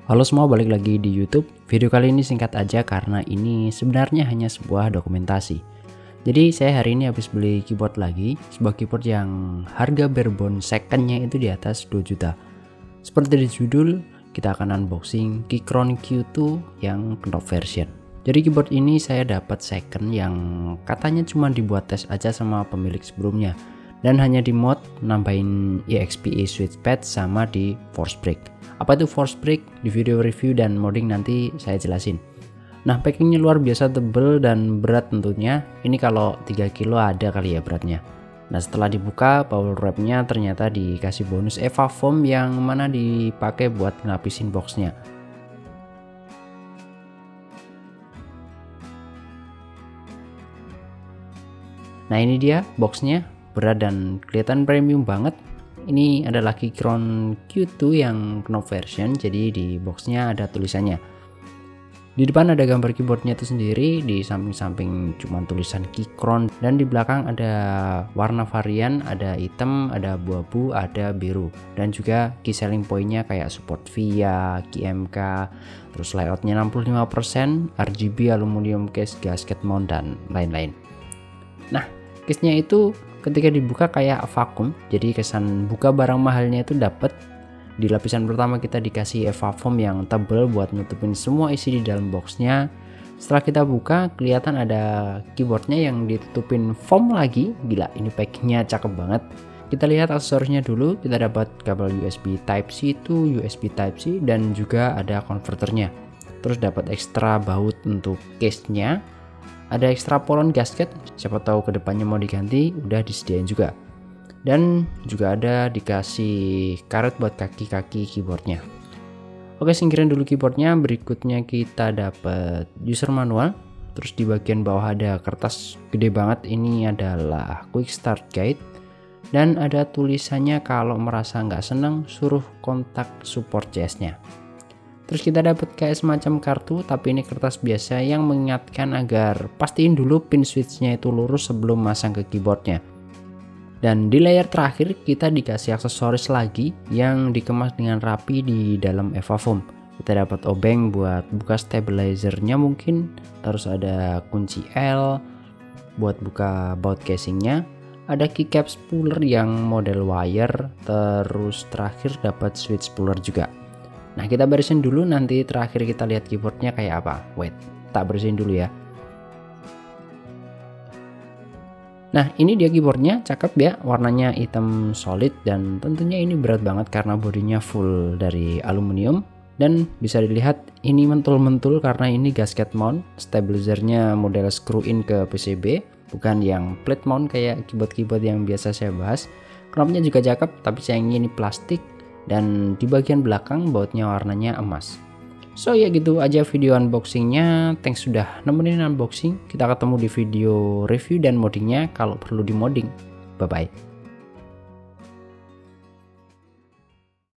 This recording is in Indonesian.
Halo semua, balik lagi di YouTube. Video kali ini singkat aja karena ini sebenarnya hanya sebuah dokumentasi. Jadi saya hari ini habis beli keyboard lagi, sebuah keyboard yang harga barebone secondnya itu di atas 2 juta. Seperti di judul, kita akan unboxing Keychron Q2 yang Knop version. Jadi keyboard ini saya dapat second yang katanya cuma dibuat tes aja sama pemilik sebelumnya, dan hanya di mod nambahin EXPE switchpad sama di force brake. Apa itu force brake? Di video review dan modding nanti saya jelasin. Nah, packingnya luar biasa tebel dan berat tentunya. Ini kalau 3 kilo ada kali ya beratnya. Nah, setelah dibuka, bubble wrapnya ternyata dikasih bonus EVA foam yang mana dipakai buat ngelapisin boxnya. Nah, ini dia boxnya, berat dan kelihatan premium banget. Ini adalah Keychron Q2 yang Knop version, jadi di boxnya ada tulisannya. Di depan ada gambar keyboardnya itu sendiri, di samping-samping cuma tulisan Keychron, dan di belakang ada warna varian, ada hitam, ada abu-abu, ada biru, dan juga key selling pointnya kayak support VIA, KeyMK, terus layoutnya 65%, RGB, aluminium case, gasket mount, dan lain-lain. Nah, case-nya itu ketika dibuka kayak vakum, jadi kesan buka barang mahalnya itu dapet. Di lapisan pertama kita dikasih EVA foam yang tebel buat nutupin semua isi di dalam boxnya. Setelah kita buka, kelihatan ada keyboardnya yang ditutupin foam lagi. Gila, ini packingnya cakep banget. Kita lihat aksesorisnya dulu. Kita dapat kabel USB Type-C to USB Type-C dan juga ada konverternya. Terus dapat ekstra baut untuk case-nya. Ada ekstra polon gasket, siapa tahu kedepannya mau diganti, udah disediain juga. Dan juga ada dikasih karet buat kaki-kaki keyboardnya. Oke, singkirin dulu keyboardnya. Berikutnya kita dapat user manual. Terus di bagian bawah ada kertas gede banget, ini adalah quick start guide. Dan ada tulisannya kalau merasa nggak seneng suruh kontak support CS-nya. Terus kita dapat kayak semacam kartu, tapi ini kertas biasa yang mengingatkan agar pastiin dulu pin switchnya itu lurus sebelum masang ke keyboardnya. Dan di layer terakhir kita dikasih aksesoris lagi yang dikemas dengan rapi di dalam EVA foam. Kita dapat obeng buat buka stabilizernya mungkin, terus ada kunci L buat buka baut casingnya, ada keycap spooler yang model wire, terus terakhir dapat switch spooler juga. Nah, kita barisin dulu, nanti terakhir kita lihat keyboardnya kayak apa. Wait, tak barisin dulu ya. Nah, ini dia keyboardnya, cakep ya, warnanya hitam solid dan tentunya ini berat banget karena bodinya full dari aluminium. Dan bisa dilihat ini mentul-mentul karena ini gasket mount, stabilizernya model screw in ke PCB, bukan yang plate mount kayak keyboard-keyboard yang biasa saya bahas. Knopnya juga cakep, tapi sayangnya ini plastik. Dan di bagian belakang bautnya warnanya emas. So ya gitu aja video unboxingnya. Thanks sudah nemenin unboxing. Kita ketemu di video review dan moddingnya kalau perlu di modding. Bye bye.